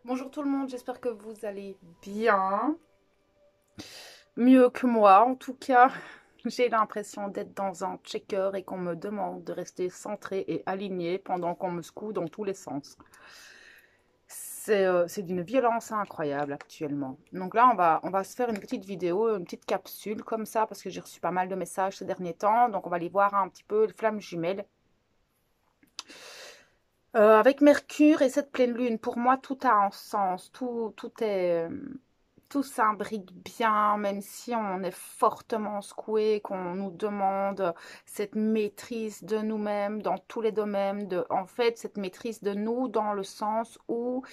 Bonjour tout le monde, j'espère que vous allez bien. Mieux que moi, en tout cas. J'ai l'impression d'être dans un checker et qu'on me demande de rester centré et aligné pendant qu'on me secoue dans tous les sens. C'est d'une violence incroyable actuellement. Donc là, on va se faire une petite vidéo, une petite capsule comme ça, parce que j'ai reçu pas mal de messages ces derniers temps. Donc on va aller voir un petit peu les flammes jumelles. Avec Mercure et cette pleine lune, pour moi, tout a un sens, tout s'imbrique bien, même si on est fortement secoué, qu'on nous demande cette maîtrise de nous-mêmes dans tous les domaines, en fait, cette maîtrise de nous dans le sens où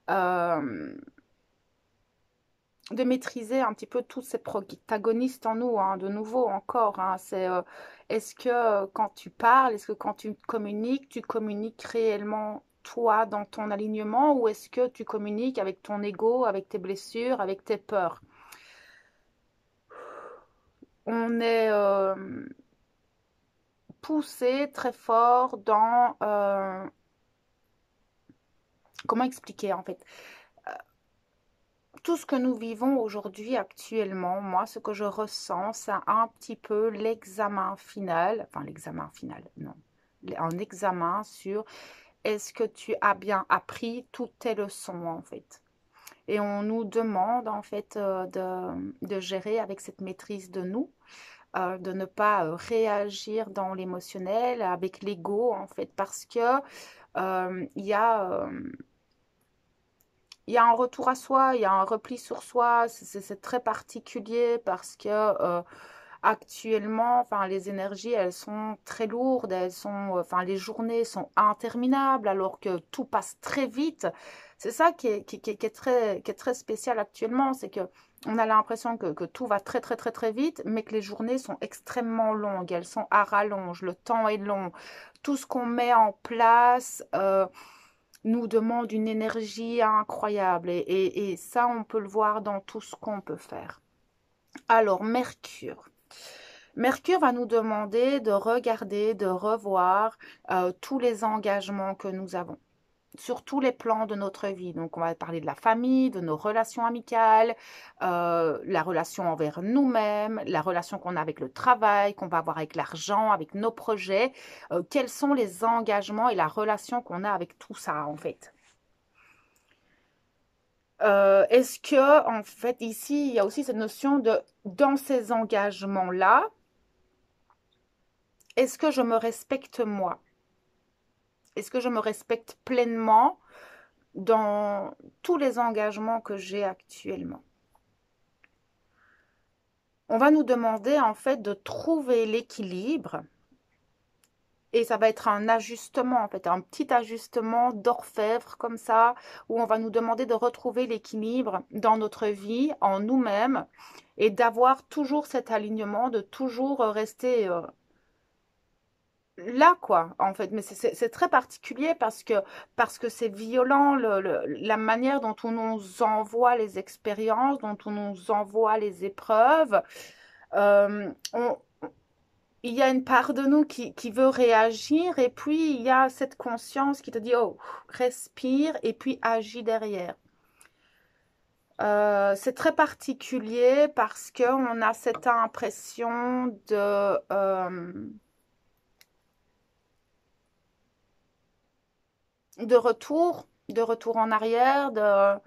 euh, de maîtriser un petit peu tous ces protagonistes en nous, hein, de nouveau encore. Hein, est-ce que quand tu parles, est-ce que quand tu communiques réellement toi dans ton alignement ou est-ce que tu communiques avec ton ego, avec tes blessures, avec tes peurs? On est poussé très fort dans... comment expliquer en fait? Tout ce que nous vivons aujourd'hui actuellement, moi, ce que je ressens, c'est un petit peu l'examen final, enfin l'examen final, non, un examen sur est-ce que tu as bien appris toutes tes leçons en fait. Et on nous demande en fait de gérer avec cette maîtrise de nous, de ne pas réagir dans l'émotionnel, avec l'ego en fait, parce que il y a un retour à soi, il y a un repli sur soi. C'est très particulier parce que actuellement, enfin, les énergies, elles sont très lourdes, enfin, les journées sont interminables alors que tout passe très vite. C'est ça qui est très spécial actuellement, c'est que on a l'impression que tout va très très très très vite, mais que les journées sont extrêmement longues, elles sont à rallonge, le temps est long. Tout ce qu'on met en place, nous demande une énergie incroyable. Et ça, on peut le voir dans tout ce qu'on peut faire. Alors, Mercure. Mercure va nous demander de regarder, de revoir tous les engagements que nous avons sur tous les plans de notre vie. Donc, on va parler de la famille, de nos relations amicales, la relation envers nous-mêmes, la relation qu'on a avec le travail, qu'on va avoir avec l'argent, avec nos projets. Quels sont les engagements et la relation qu'on a avec tout ça, en fait. Est-ce que, en fait, ici, il y a aussi cette notion de, dans ces engagements-là, est-ce que je me respecte moi? Est-ce que je me respecte pleinement dans tous les engagements que j'ai actuellement? On va nous demander, en fait, de trouver l'équilibre et ça va être un ajustement, en fait, un petit ajustement d'orfèvre comme ça, où on va nous demander de retrouver l'équilibre dans notre vie, en nous-mêmes, et d'avoir toujours cet alignement, de toujours rester là, quoi, en fait. Mais c'est très particulier parce que c'est violent, la manière dont on nous envoie les expériences, dont on nous envoie les épreuves. On, il y a une part de nous qui veut réagir et puis il y a cette conscience qui te dit, oh, respire et puis agis derrière. C'est très particulier parce qu'on a cette impression de retour en arrière, de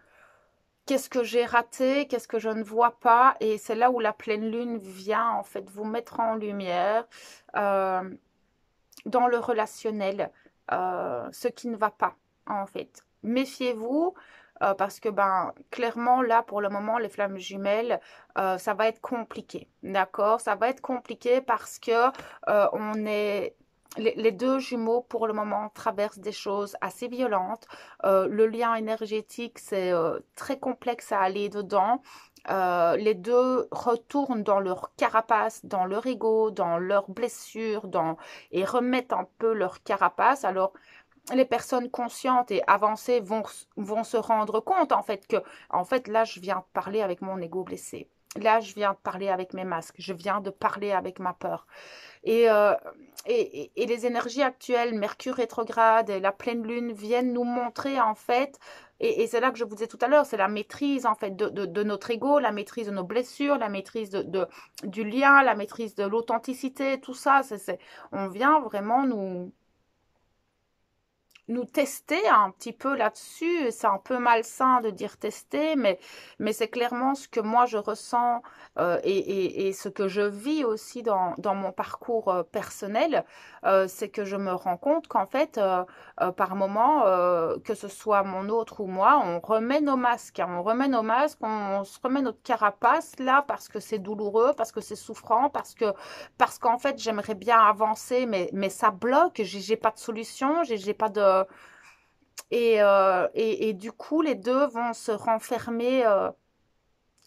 qu'est-ce que j'ai raté, qu'est-ce que je ne vois pas. Et c'est là où la pleine lune vient en fait vous mettre en lumière. Euh, dans le relationnel, ce qui ne va pas, en fait. Méfiez-vous, parce que, ben, clairement, là, pour le moment, les flammes jumelles, ça va être compliqué, d'accord? Ça va être compliqué parce que on est... Les deux jumeaux, pour le moment, traversent des choses assez violentes. Le lien énergétique, c'est très complexe à aller dedans. Les deux retournent dans leur carapace, dans leur ego, dans leurs blessures, et remettent un peu leur carapace. Alors, les personnes conscientes et avancées vont se rendre compte, en fait, que, en fait, là, je viens de parler avec mon ego blessé. Là, je viens de parler avec mes masques, je viens de parler avec ma peur. Et, euh, et les énergies actuelles, Mercure rétrograde et la pleine lune viennent nous montrer en fait, et c'est là que je vous disais tout à l'heure, c'est la maîtrise en fait de notre ego, la maîtrise de nos blessures, la maîtrise du lien, la maîtrise de l'authenticité, tout ça. On vient vraiment nous tester un petit peu là-dessus. C'est un peu malsain de dire tester, mais c'est clairement ce que moi je ressens et ce que je vis aussi dans mon parcours personnel. C'est que je me rends compte qu'en fait, par moment, que ce soit mon autre ou moi, on remet nos masques, hein, on remet nos masques, on se remet notre carapace là parce que c'est douloureux, parce que c'est souffrant, parce qu'en fait j'aimerais bien avancer, mais ça bloque, j'ai pas de solution, j'ai pas de et du coup, les deux vont se renfermer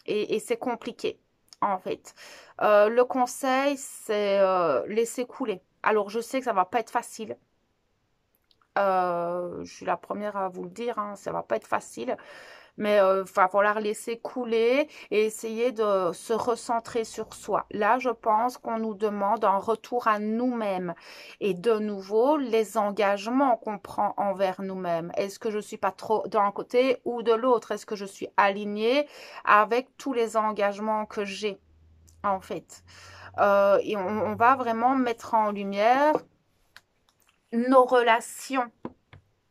et c'est compliqué, en fait. Le conseil, c'est laisser couler. Alors, je sais que ça va pas être facile. Je suis la première à vous le dire, hein, ça va pas être facile. Mais il va falloir laisser couler et essayer de se recentrer sur soi. Là, je pense qu'on nous demande un retour à nous-mêmes. Et de nouveau, les engagements qu'on prend envers nous-mêmes. Est-ce que je suis pas trop d'un côté ou de l'autre? Est-ce que je suis alignée avec tous les engagements que j'ai, en fait? Et on va vraiment mettre en lumière nos relations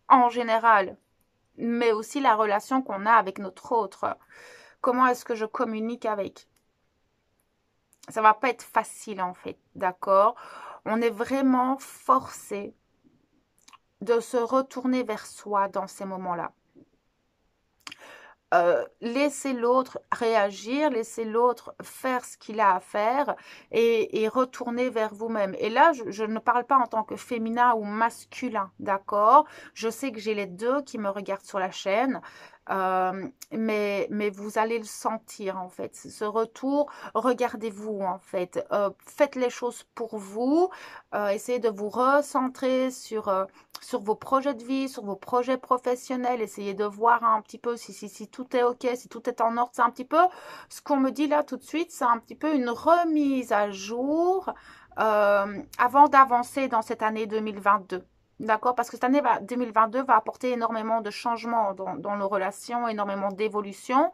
en général, mais aussi la relation qu'on a avec notre autre. Comment est-ce que je communique avec? Ça va pas être facile en fait, d'accord? On est vraiment forcé de se retourner vers soi dans ces moments-là. Laissez l'autre réagir, laissez l'autre faire ce qu'il a à faire et retourner vers vous-même. Et là, je ne parle pas en tant que féminin ou masculin, d'accord? Je sais que j'ai les deux qui me regardent sur la chaîne, mais vous allez le sentir en fait. Ce retour, regardez-vous en fait. Faites les choses pour vous, essayez de vous recentrer sur vos projets de vie, sur vos projets professionnels, essayez de voir un petit peu si tout est OK, si tout est en ordre. C'est un petit peu ce qu'on me dit là tout de suite, c'est un petit peu une remise à jour avant d'avancer dans cette année 2022. D'accord? Parce que cette année 2022 va apporter énormément de changements dans nos relations, énormément d'évolution.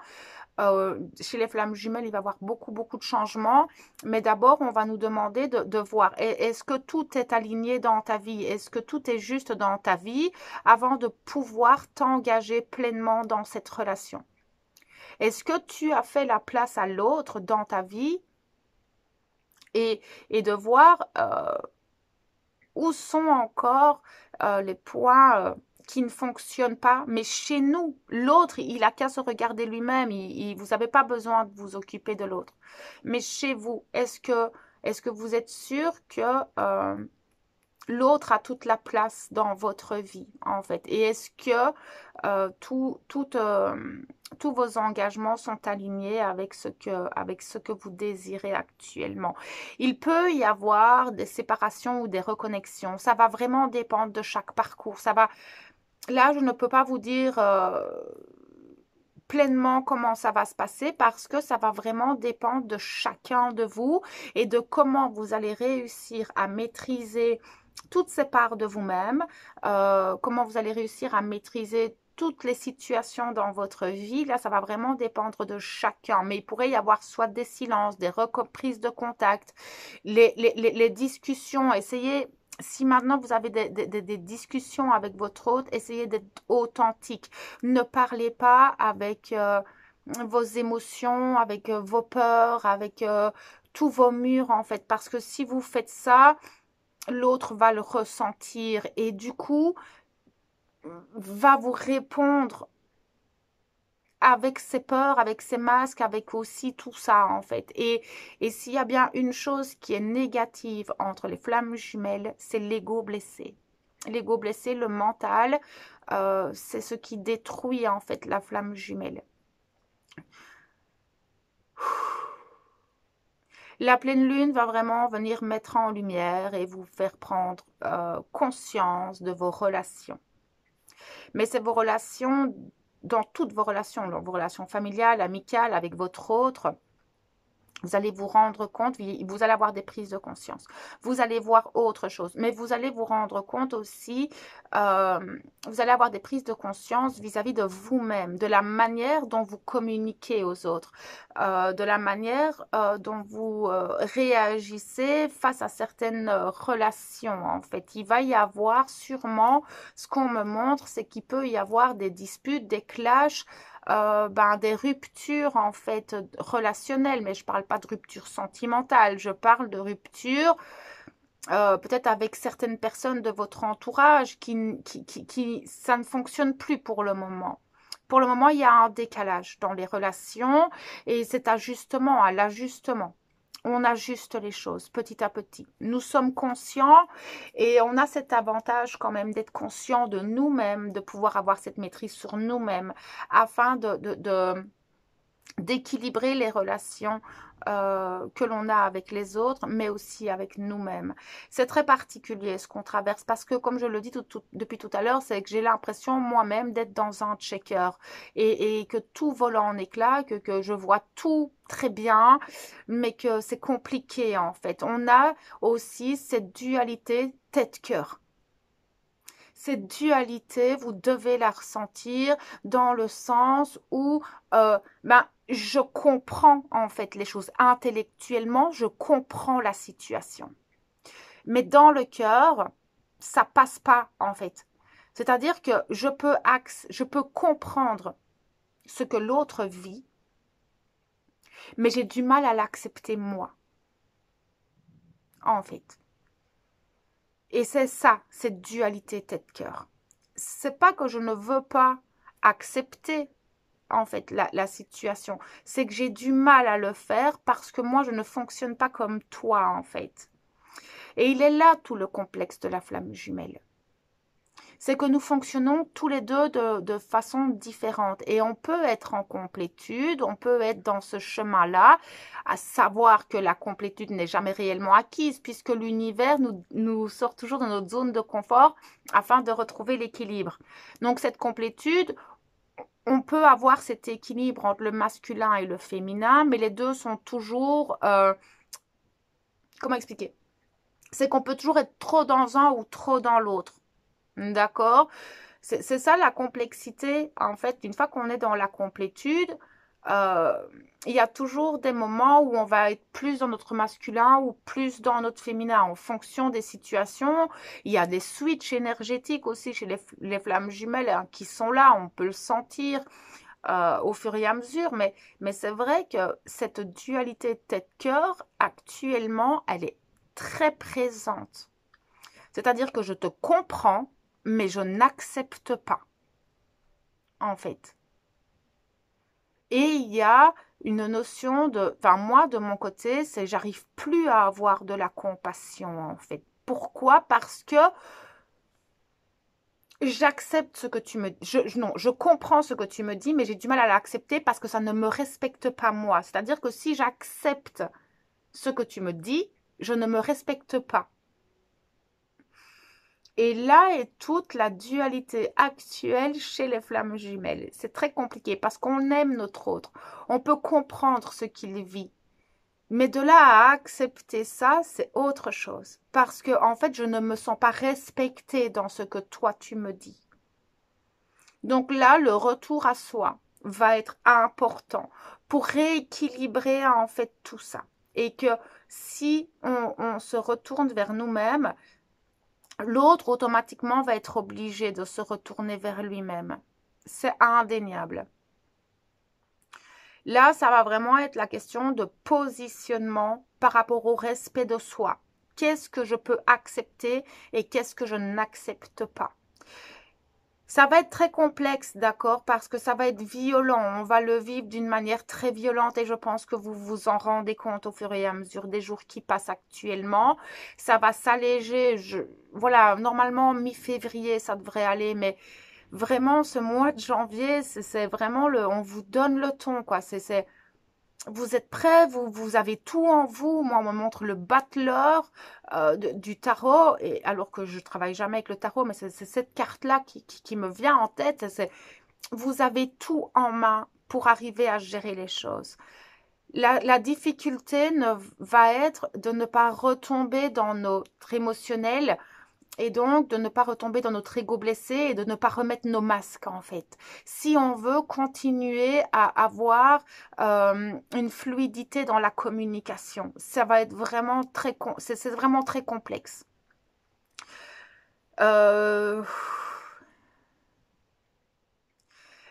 Chez les flammes jumelles, il va y avoir beaucoup, beaucoup de changements. Mais d'abord, on va nous demander de voir, est-ce que tout est aligné dans ta vie? Est-ce que tout est juste dans ta vie avant de pouvoir t'engager pleinement dans cette relation? Est-ce que tu as fait la place à l'autre dans ta vie et, et de voir où sont encore les points qui ne fonctionnent pas. Mais chez nous, l'autre, il a qu'à se regarder lui-même. Vous n'avez pas besoin de vous occuper de l'autre. Mais chez vous, est-ce que vous êtes sûr que l'autre a toute la place dans votre vie, en fait? Et est-ce que tous vos engagements sont alignés avec ce que vous désirez actuellement? Il peut y avoir des séparations ou des reconnexions. Ça va vraiment dépendre de chaque parcours. Là, je ne peux pas vous dire pleinement comment ça va se passer parce que ça va vraiment dépendre de chacun de vous et de comment vous allez réussir à maîtriser toutes ces parts de vous-même, comment vous allez réussir à maîtriser toutes les situations dans votre vie. Là, ça va vraiment dépendre de chacun. Mais il pourrait y avoir soit des silences, des reprises de contact, les discussions. Essayez, si maintenant vous avez des discussions avec votre hôte, essayez d'être authentique. Ne parlez pas avec vos émotions, avec vos peurs, avec tous vos murs en fait. Parce que si vous faites ça, l'autre va le ressentir et du coup va vous répondre avec ses peurs, avec ses masques, avec aussi tout ça en fait. Et s'il y a bien une chose qui est négative entre les flammes jumelles, c'est l'ego blessé. L'ego blessé, le mental, c'est ce qui détruit en fait la flamme jumelle. La pleine lune va vraiment venir mettre en lumière et vous faire prendre conscience de vos relations. Mais c'est vos relations, dans toutes vos relations familiales, amicales, avec votre autre. Vous allez vous rendre compte, vous allez avoir des prises de conscience. Vous allez voir autre chose. Mais vous allez vous rendre compte aussi, euh, vous allez avoir des prises de conscience vis-à-vis de vous-même, de la manière dont vous communiquez aux autres, de la manière dont vous réagissez face à certaines relations. En fait, il va y avoir sûrement, ce qu'on me montre, c'est qu'il peut y avoir des disputes, des clashs, des ruptures en fait relationnelles, mais je parle pas de rupture sentimentale, je parle de rupture peut-être avec certaines personnes de votre entourage ça ne fonctionne plus pour le moment. Pour le moment, il y a un décalage dans les relations et cet ajustement, à l'ajustement. On ajuste les choses petit à petit. Nous sommes conscients et on a cet avantage quand même d'être conscient de nous-mêmes, de pouvoir avoir cette maîtrise sur nous-mêmes afin d'équilibrer les relations que l'on a avec les autres, mais aussi avec nous-mêmes. C'est très particulier ce qu'on traverse parce que, comme je le dis depuis tout à l'heure, c'est que j'ai l'impression moi-même d'être dans un checker et que tout vole en éclats, que je vois tout très bien, mais que c'est compliqué en fait. On a aussi cette dualité tête-cœur. Cette dualité, vous devez la ressentir dans le sens où je comprends en fait les choses. Intellectuellement, je comprends la situation. Mais dans le cœur, ça passe pas en fait. C'est-à-dire que je peux comprendre ce que l'autre vit, mais j'ai du mal à l'accepter moi, en fait. Et c'est ça, cette dualité tête-cœur. C'est pas que je ne veux pas accepter en fait la situation. C'est que j'ai du mal à le faire parce que moi je ne fonctionne pas comme toi en fait. Et il est là tout le complexe de la flamme jumelle. C'est que nous fonctionnons tous les deux de façon différente et on peut être en complétude, on peut être dans ce chemin-là, à savoir que la complétude n'est jamais réellement acquise puisque l'univers nous sort toujours de notre zone de confort afin de retrouver l'équilibre. Donc cette complétude, on peut avoir cet équilibre entre le masculin et le féminin, mais les deux sont toujours... comment expliquer? C'est qu'on peut toujours être trop dans un ou trop dans l'autre. D'accord? C'est ça la complexité, en fait. Une fois qu'on est dans la complétude, euh, il y a toujours des moments où on va être plus dans notre masculin ou plus dans notre féminin en fonction des situations. Il y a des switches énergétiques aussi chez les flammes jumelles hein, qui sont là, on peut le sentir au fur et à mesure, mais c'est vrai que cette dualité tête-cœur, actuellement, elle est très présente. C'est-à-dire que je te comprends, mais je n'accepte pas, en fait. Et il y a une notion de... Enfin, moi, de mon côté, c'est j'arrive plus à avoir de la compassion, en fait. Pourquoi? Parce que j'accepte ce que tu me dis. Non, je comprends ce que tu me dis, mais j'ai du mal à l'accepter parce que ça ne me respecte pas moi. C'est-à-dire que si j'accepte ce que tu me dis, je ne me respecte pas. Et là est toute la dualité actuelle chez les flammes jumelles. C'est très compliqué parce qu'on aime notre autre. On peut comprendre ce qu'il vit. Mais de là à accepter ça, c'est autre chose. Parce que, en fait, je ne me sens pas respectée dans ce que toi tu me dis. Donc là, le retour à soi va être important pour rééquilibrer en fait tout ça. Et que si on se retourne vers nous-mêmes, l'autre automatiquement va être obligé de se retourner vers lui-même. C'est indéniable. Là, ça va vraiment être la question de positionnement par rapport au respect de soi. Qu'est-ce que je peux accepter et qu'est-ce que je n'accepte pas? Ça va être très complexe, d'accord, parce que ça va être violent. On va le vivre d'une manière très violente et je pense que vous vous en rendez compte au fur et à mesure des jours qui passent actuellement. Ça va s'alléger. Voilà, normalement, mi-février, ça devrait aller, mais vraiment, ce mois de janvier, c'est vraiment on vous donne le ton, quoi. Vous êtes prêts, vous avez tout en vous. Moi, on me montre le battleur du tarot, et alors que je travaille jamais avec le tarot, mais c'est cette carte-là qui me vient en tête. Vous avez tout en main pour arriver à gérer les choses. La difficulté va être de ne pas retomber dans notre émotionnel et donc de ne pas retomber dans notre ego blessé et de ne pas remettre nos masques en fait. Si on veut continuer à avoir une fluidité dans la communication, ça va être vraiment c'est vraiment très complexe. Euh,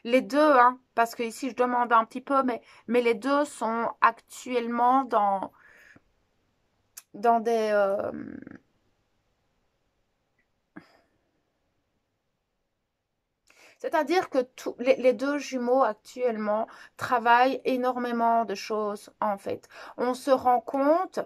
les deux, hein, parce que ici je demande un petit peu, mais les deux sont actuellement dans des, c'est-à-dire que les deux jumeaux actuellement travaillent énormément de choses en fait. On se rend compte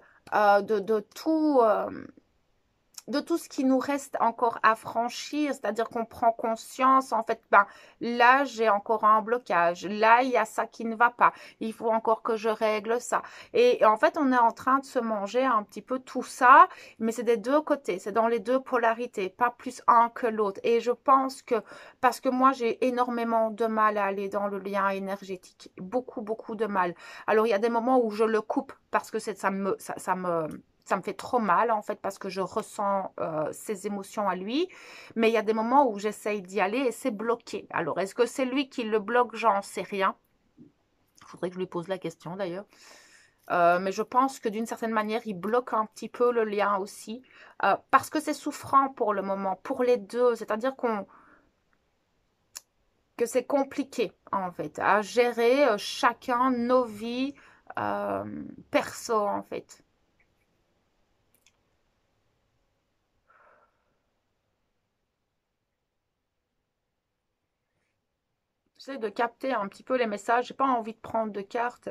de tout ce qui nous reste encore à franchir, c'est-à-dire qu'on prend conscience, en fait, ben, là, j'ai encore un blocage, là, il y a ça qui ne va pas, il faut encore que je règle ça. Et en fait, on est en train de se manger un petit peu tout ça, mais c'est des deux côtés, c'est dans les deux polarités, pas plus un que l'autre. Et je pense que, parce que moi, j'ai énormément de mal à aller dans le lien énergétique, beaucoup, beaucoup de mal. Alors, il y a des moments où je le coupe parce que ça me fait trop mal en fait parce que je ressens ses émotions à lui. Mais il y a des moments où j'essaye d'y aller et c'est bloqué. Alors, est-ce que c'est lui qui le bloque? J'en sais rien. Il faudrait que je lui pose la question d'ailleurs. Mais je pense que d'une certaine manière, il bloque un petit peu le lien aussi. Parce que c'est souffrant pour le moment, pour les deux. C'est-à-dire que c'est compliqué en fait à gérer chacun nos vies euh, perso en fait. J'essaie de capter un petit peu les messages. J'ai pas envie de prendre de cartes.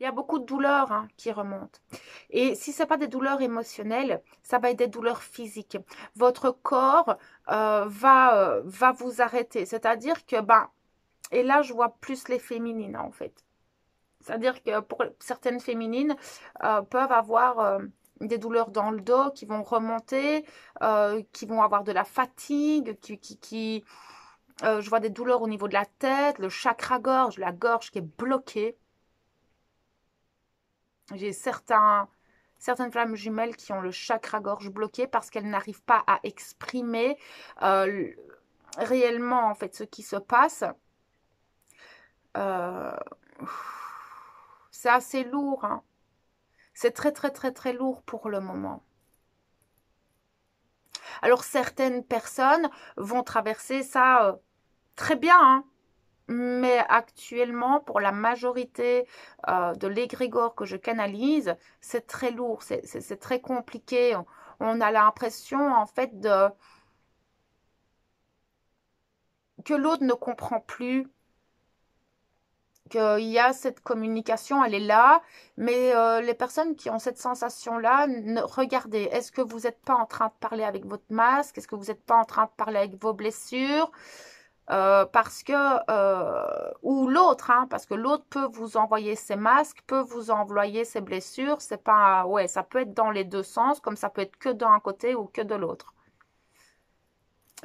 Il y a beaucoup de douleurs hein, qui remontent. Et si ce n'est pas des douleurs émotionnelles, ça va être des douleurs physiques. Votre corps va vous arrêter. C'est-à-dire que, ben, et là, je vois plus les féminines en fait. C'est-à-dire que pour certaines féminines peuvent avoir des douleurs dans le dos qui vont remonter, qui vont avoir de la fatigue, je vois des douleurs au niveau de la tête, le chakra-gorge, la gorge qui est bloquée. J'ai certaines flammes jumelles qui ont le chakra-gorge bloqué parce qu'elles n'arrivent pas à exprimer euh, réellement en fait ce qui se passe. Euh, c'est assez lourd, hein. C'est très très très très lourd pour le moment. Alors certaines personnes vont traverser ça très bien, hein. Mais actuellement, pour la majorité de l'égrégore que je canalise, c'est très lourd, c'est très compliqué. On a l'impression en fait que l'autre ne comprend plus, qu'il y a cette communication, elle est là, mais les personnes qui ont cette sensation-là, regardez, est-ce que vous n'êtes pas en train de parler avec votre masque? Est-ce que vous n'êtes pas en train de parler avec vos blessures? Parce que ou l'autre, hein, parce que l'autre peut vous envoyer ses masques, peut vous envoyer ses blessures. C'est pas, ouais, ça peut être dans les deux sens, comme ça peut être que d'un côté ou que de l'autre.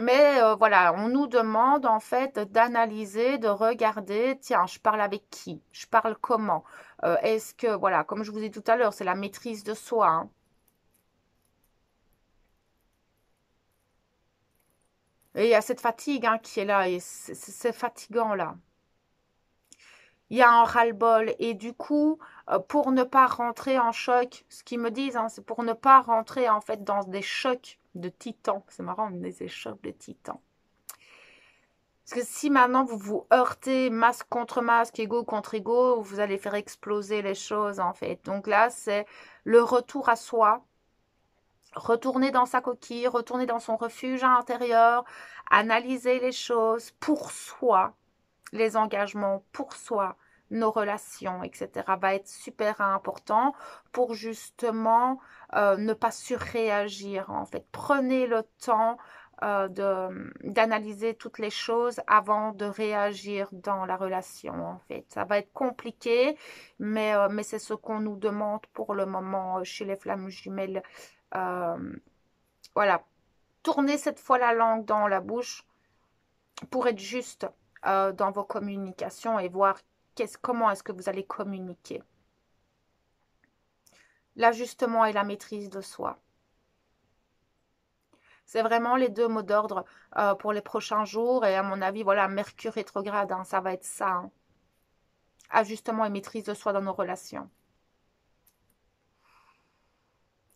Mais voilà, on nous demande en fait d'analyser, de regarder, tiens, je parle avec qui? Je parle comment? Est-ce que, voilà, comme je vous ai dit tout à l'heure, c'est la maîtrise de soi, hein. Et il y a cette fatigue hein, qui est là, et c'est fatigant là. Il y a un ras-le-bol et du coup, pour ne pas rentrer en choc, ce qu'ils me disent, hein, c'est pour ne pas rentrer en fait dans des chocs de titans. C'est marrant, on dit des chocs de titans. Parce que si maintenant vous vous heurtez masque contre masque, ego contre ego, vous allez faire exploser les choses en fait. Donc là, c'est le retour à soi, retourner dans sa coquille, retourner dans son refuge intérieur, analyser les choses pour soi, les engagements pour soi, nos relations, etc., va être super important pour justement ne pas surréagir en fait. Prenez le temps d'analyser toutes les choses avant de réagir dans la relation en fait. Ça va être compliqué, mais c'est ce qu'on nous demande pour le moment chez les flammes jumelles. Euh, voilà, tournez cette fois la langue dans la bouche pour être juste dans vos communications et voir comment est-ce que vous allez communiquer. L'ajustement et la maîtrise de soi. C'est vraiment les deux mots d'ordre pour les prochains jours. Et à mon avis, voilà, Mercure rétrograde, hein, ça va être ça. Hein. Ajustement et maîtrise de soi dans nos relations.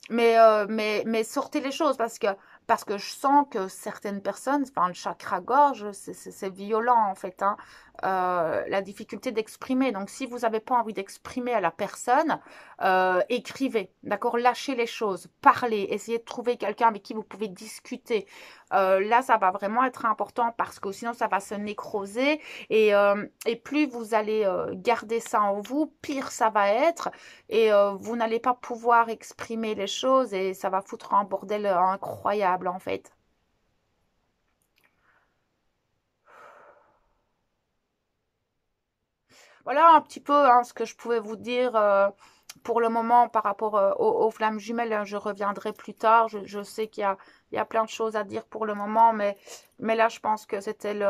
Mais sortez les choses parce que je sens que certaines personnes, enfin le chakra gorge, c'est violent en fait, hein, la difficulté d'exprimer. Donc si vous n'avez pas envie d'exprimer à la personne, écrivez, d'accord? Lâchez les choses, parlez, essayez de trouver quelqu'un avec qui vous pouvez discuter. Là, ça va vraiment être important parce que sinon ça va se nécroser et plus vous allez garder ça en vous, pire ça va être et vous n'allez pas pouvoir exprimer les choses et ça va foutre un bordel incroyable en fait. Voilà un petit peu hein, ce que je pouvais vous dire pour le moment par rapport aux flammes jumelles. Hein, je reviendrai plus tard. Je sais il y a plein de choses à dire pour le moment, mais là je pense que c'était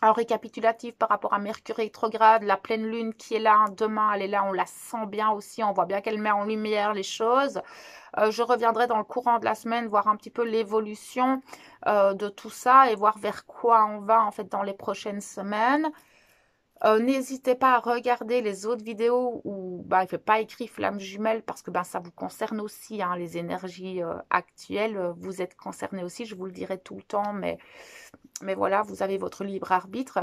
un récapitulatif par rapport à Mercure rétrograde, la pleine lune qui est là hein, demain, elle est là, on la sent bien aussi, on voit bien qu'elle met en lumière les choses. Je reviendrai dans le courant de la semaine voir un petit peu l'évolution de tout ça et voir vers quoi on va en fait dans les prochaines semaines. N'hésitez pas à regarder les autres vidéos où bah, il ne fait pas écrit flamme jumelle parce que bah, ça vous concerne aussi, hein, les énergies actuelles, vous êtes concernés aussi, je vous le dirai tout le temps, mais voilà, vous avez votre libre arbitre.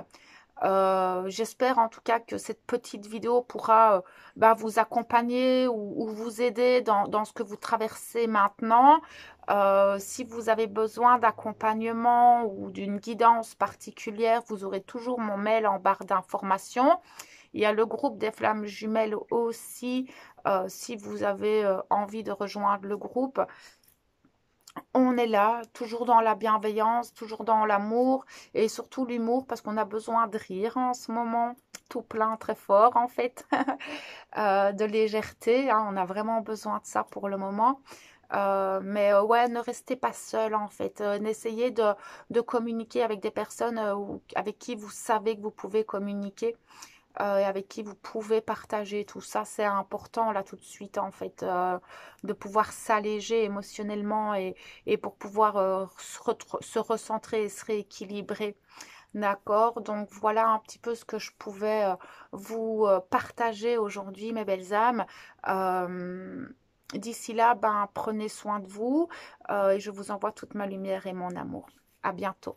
J'espère en tout cas que cette petite vidéo pourra bah, vous accompagner ou vous aider dans ce que vous traversez maintenant. Si vous avez besoin d'accompagnement ou d'une guidance particulière, vous aurez toujours mon mail en barre d'informations. Il y a le groupe des flammes jumelles aussi, si vous avez envie de rejoindre le groupe. On est là, toujours dans la bienveillance, toujours dans l'amour et surtout l'humour parce qu'on a besoin de rire en ce moment, tout plein, très fort en fait, de légèreté. Hein, on a vraiment besoin de ça pour le moment. Ouais, ne restez pas seul en fait. Essayez de communiquer avec des personnes avec qui vous savez que vous pouvez communiquer et avec qui vous pouvez partager tout ça. C'est important là tout de suite en fait de pouvoir s'alléger émotionnellement et pour pouvoir se recentrer et se rééquilibrer. D'accord, donc voilà un petit peu ce que je pouvais vous partager aujourd'hui, mes belles âmes. Euh, D'ici là, ben, prenez soin de vous et je vous envoie toute ma lumière et mon amour. À bientôt.